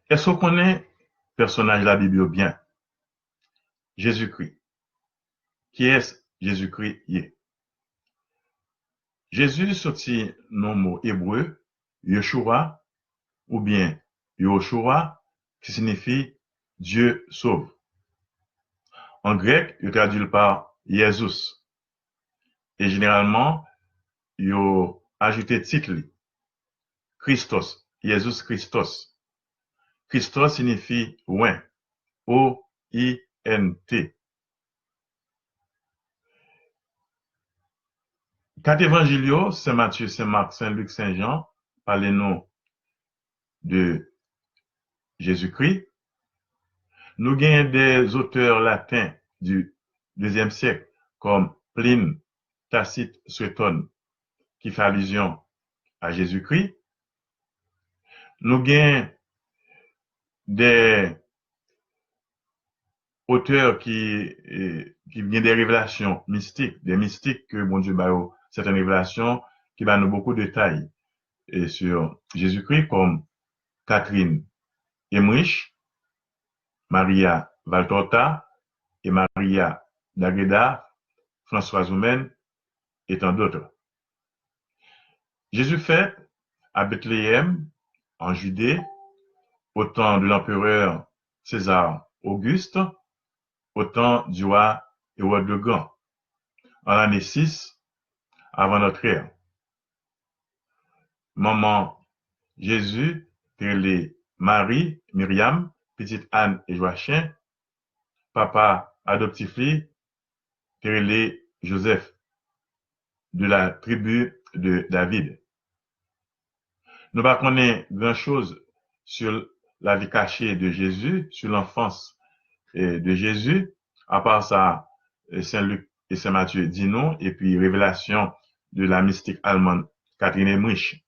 Est-ce qu'on connaît personnage de la Bible bien? Jésus-Christ. Qui est Jésus-Christ? Jésus sorti non mot hébreu, Yeshua, ou bien Yoshua, qui signifie Dieu sauve. En grec, il traduit par Jésus. Et généralement, il ajouté titre, Christos, Jésus Christos. Christos signifie oint, O-I-N-T. Quatre évangiles, Saint Matthieu, Saint Marc, Saint Luc, Saint Jean, parlent nous de Jésus-Christ. Nous gagnons des auteurs latins du deuxième siècle, comme Pline, Tacite, Suétone, qui fait allusion à Jésus-Christ. Nous gagnons des auteurs qui viennent des révélations mystiques, des mystiques que bon Dieu a certaines révélations qui donnent beaucoup de détails sur Jésus-Christ, comme Catherine Emmerich, Maria Valtorta et Maria d'Agreda, François Zoumen et tant d'autres. Jésus fait à Bethléem, en Judée, au temps de l'empereur César Auguste, au temps du roi Hérode le Grand, en l'année 6 avant notre ère. Maman Jésus, télé Marie, Myriam, petite Anne et Joachim, papa adoptif, télé Joseph, de la tribu de David. Nous ne connaissons pas grand-chose sur la vie cachée de Jésus, sur l'enfance de Jésus, à part ça, Saint Luc et Saint Matthieu dit non, et puis révélation de la mystique allemande Catherine Emmerich.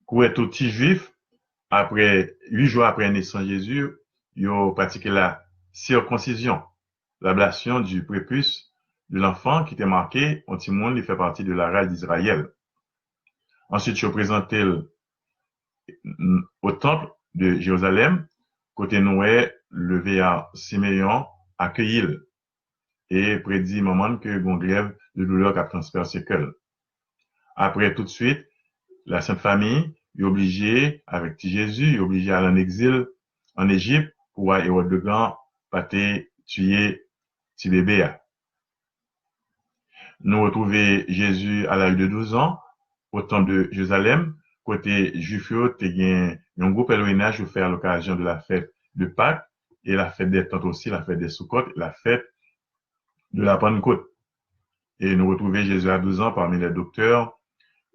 Pour tout petit juif, après 8 jours après la naissance de Jésus, ils ont pratiqué la circoncision, l'ablation du prépuce de l'enfant qui était marqué, au petit monde, il fait partie de la race d'Israël. Ensuite, ils ont présenté au temple de Jérusalem, côté Noé, le vieillard Siméon accueillit et prédit moment que bon grève de douleur qu'a transpercé cœur. Après, tout de suite, la Sainte Famille est obligée, avec petit Jésus, est obligée à aller en exil en Égypte pour voir Hérode le Grand pâter, tuer petit bébé. Nous retrouvons Jésus à l'âge de 12 ans, au temple de Jérusalem, côté juif, il y a un gros pèlerinage pour faire à l'occasion de la fête de Pâques et la fête des tentes aussi, la fête des Soukotes, la fête de la Pentecôte. Et nous retrouvons Jésus à 12 ans parmi les docteurs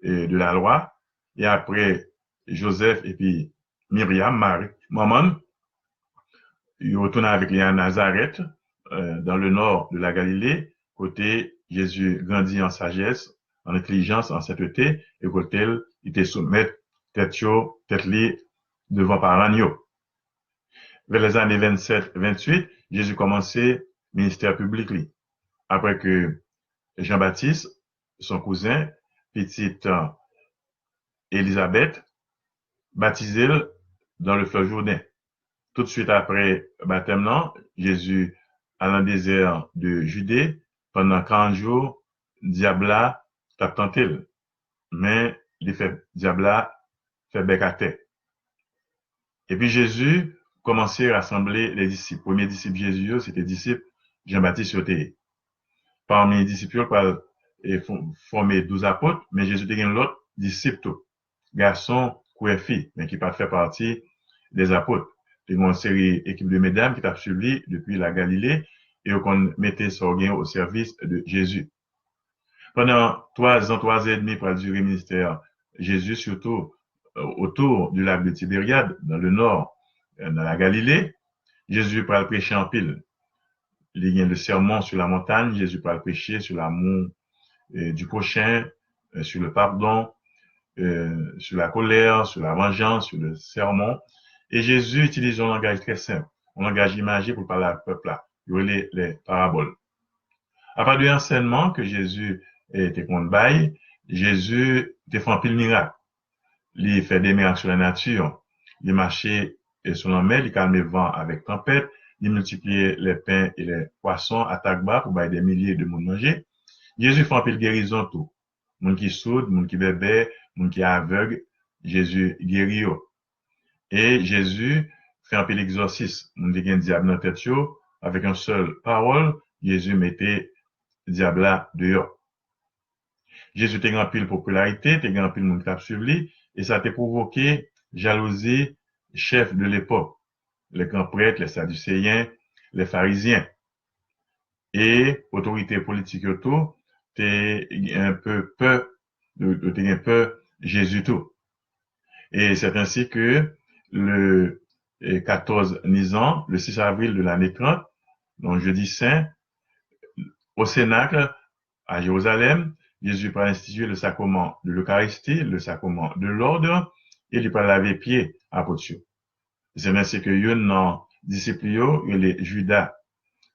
de la loi. Et après, Joseph et puis Myriam, Marie, maman, ils retournent avec les à Nazareth, dans le nord de la Galilée, côté Jésus grandit en sagesse, en intelligence, en sainteté, et côté il était soumis tête li devant par agneau. Vers les années 27-28, Jésus commençait ministère public li. Après que Jean-Baptiste, son cousin, petite Élisabeth, baptisé dans le fleuve Jourdain. Tout de suite après baptême, Jésus à dans le désert de Judée pendant 40 jours, Diabla t'a tenté. Mais Diabla fait bec à terre. Et puis Jésus commençait à rassembler les disciples. Premier disciple Jésus, c'était disciple Jean-Baptiste. Parmi les disciples, il formé 12 apôtres, mais Jésus était l'autre disciple, garçon ou fille, mais qui pas fait partie des apôtres. Il y a une série équipe de mesdames qui t'a suivi depuis la Galilée et qu'on mettait son gain au service de Jésus. Pendant 3 ans, 3 ans et demi, pour durer le ministère, Jésus, surtout autour du lac de Tibériade, dans le nord, dans la Galilée, Jésus pour le prêcher en pile. Il y a le sermon sur la montagne, Jésus pour le prêcher sur l'amour du prochain, sur le pardon, sur la colère, sur la vengeance, sur le sermon. Et Jésus utilise un langage très simple, un langage imagé pour parler au peuple là. Il y a les paraboles. À part de l'enseignement que Jésus était contre bail, Jésus était fait un pile miracle. Il fait des miracles sur la nature. Il marchait et sur la mer, il calmait vent avec tempête, il multipliait les pains et les poissons à Tagba pour bailler des milliers de monde manger. Jésus fait un pile guérison tout. Moun qui sourd, moun qui bébé, moun qui aveugle, Jésus guérit yo. Et Jésus fait un pile exorcisme. Moun qui gen diable dans tête yo, avec une seule parole, Jésus mettait diable là dehors. Jésus te grand pile popularité, te grand pile moun qui t'a suivi, et ça t'a provoqué jalousie chef de l'époque, les grands prêtres, les sadducéens, les pharisiens. Et autorité politique autour, t'es un peu peur, t'es un peu Jésus tout. Et c'est ainsi que le 14 Nisan, le 6 avril de l'année 30, donc jeudi saint, au Cénacle, à Jérusalem, Jésus va instituer le sacrement de l'Eucharistie, le sacrement de l'ordre, et il va laver pieds à Potio. C'est ainsi que yon disciple yo, il est Judas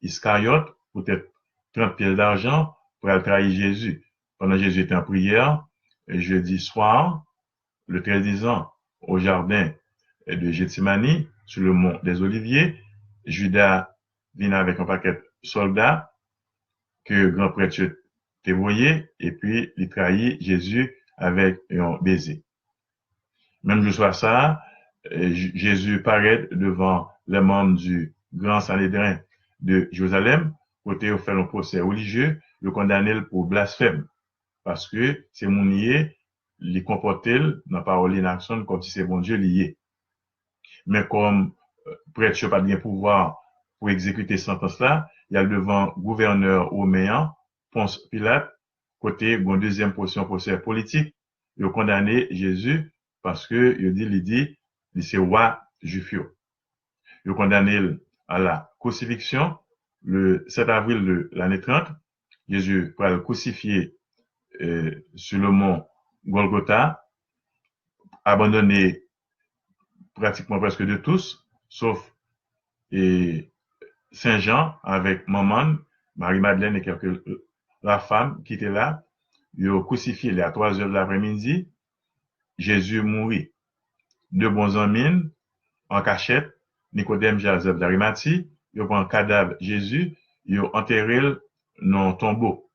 Iscariote, peut-être 30 pièces d'argent pour aller trahir Jésus. Pendant que Jésus était en prière, jeudi soir, le 13 ans, au jardin de Gethsemane, sur le mont des Oliviers, Judas vient avec un paquet de soldats que le grand prêtre te voyé, et puis il trahit Jésus avec un baiser. Même jusqu'à ça, Jésus paraît devant les membres du grand Sanhédrin de Jérusalem, côté où fait un procès religieux, le condamner pour blasphème. Parce que c'est mon lié, les comporter dans parole et en action comme si c'est bon Dieu lié. Mais comme prêtre n'a pas de pouvoir pour exécuter cette sentence-là, il y a devant gouverneur romain, Ponce Pilate, côté une deuxième portion procès politique, il a condamné Jésus parce que il dit, c'est roi juif. Il a condamné à la crucifixion le 7 avril de l'année 30. Jésus va le crucifier sur le mont Golgotha, abandonné pratiquement presque de tous, sauf Saint Jean avec maman, Marie-Madeleine et quelques la femme qui était là. Ils ont crucifié à 3 heures de l'après-midi. Jésus mourit. Deux bons amis en cachette, Nicodème, Joseph d'Arimathie, ils ont pris un cadavre Jésus, ils ont enterré dans un tombeau.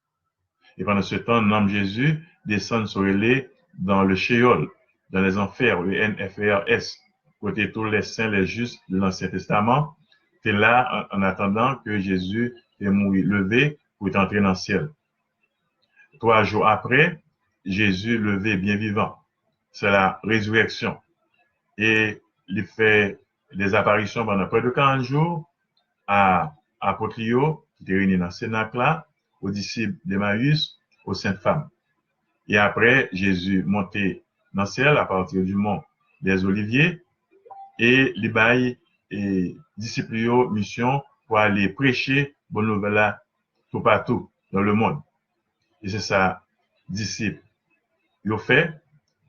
Et pendant ce temps, le nom de Jésus descend sur les dans le Sheol, dans les enfers, le NFRS, côté tous les saints, les justes de l'Ancien Testament. C'est là en attendant que Jésus est mort, levé pour être entré dans le ciel. 3 jours après, Jésus levé bien vivant. C'est la résurrection. Et il fait des apparitions pendant près de 40 jours à Potrio, qui était réuni dans ce cénacle-là, aux disciples d'Emmaüs, aux saintes femmes. Et après, Jésus monté dans le ciel à partir du mont des Oliviers et il baille et disciples mission pour aller prêcher bonne nouvelle tout partout dans le monde. Et c'est ça, disciples. Il a fait,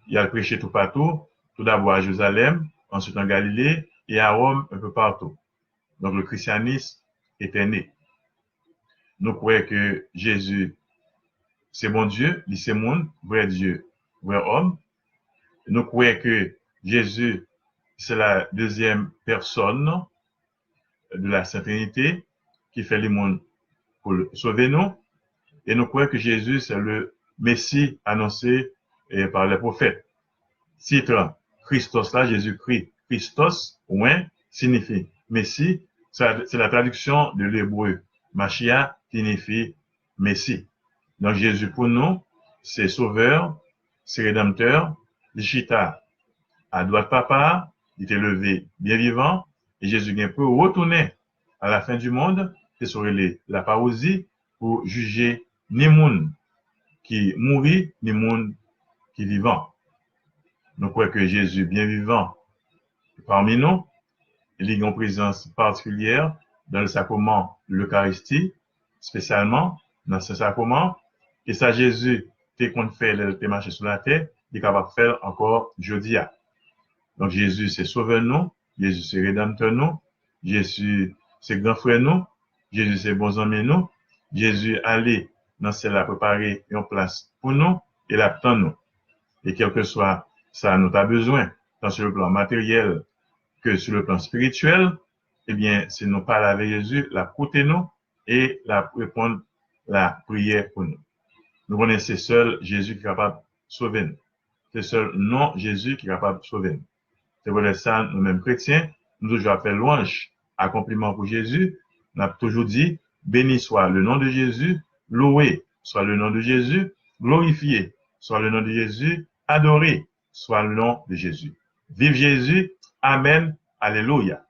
il a prêché tout partout, tout d'abord à Jérusalem, ensuite en Galilée et à Rome, un peu partout. Donc le christianisme était né. Nous croyons que Jésus, c'est bon Dieu, il c'est monde, vrai Dieu, vrai homme. Nous croyons que Jésus, c'est la deuxième personne de la Sainte Trinité qui fait le monde pour sauver nous. Et nous croyons que Jésus, c'est le Messie annoncé par les prophètes. Titre Christos là, Jésus-Christ. Christos, ouin, signifie Messie. C'est la traduction de l'hébreu. Machia signifie Messie. Donc Jésus pour nous, c'est sauveur, c'est rédempteur. L'Ichita à droite papa, il était levé bien vivant. Et Jésus vient pour retourner à la fin du monde, c'est sur la parousie pour juger ni monde qui mourit, ni monde qui vivant. Nous croyons que Jésus bien vivant parmi nous, il y a une présence particulière dans le sacrement de l'Eucharistie, spécialement dans ce sacrement. Et ça, Jésus, t'es qu'on fait le marché sur la terre, il est capable de faire encore jeudi. Donc Jésus, c'est sauveur nous, Jésus, c'est rédempteur nous, Jésus, c'est grand frère nous, Jésus, c'est bon ami nous, Jésus, allez dans celle-là préparer une place pour nous et l'attend nous. Et quel que soit ça, nous avons besoin, tant sur le plan matériel que sur le plan spirituel, eh bien, c'est nous parler avec Jésus, la côté nous et la répondre la prière pour nous. Nous connaissons c'est seul Jésus qui est capable de sauver nous. C'est seul non Jésus qui est capable de sauver nous. C'est pour ça, nous-mêmes chrétiens, nous toujours fait louange, accomplissement pour Jésus. On a toujours dit, béni soit le nom de Jésus, loué soit le nom de Jésus, glorifié soit le nom de Jésus, adoré soit le nom de Jésus. Vive Jésus, amen, alléluia.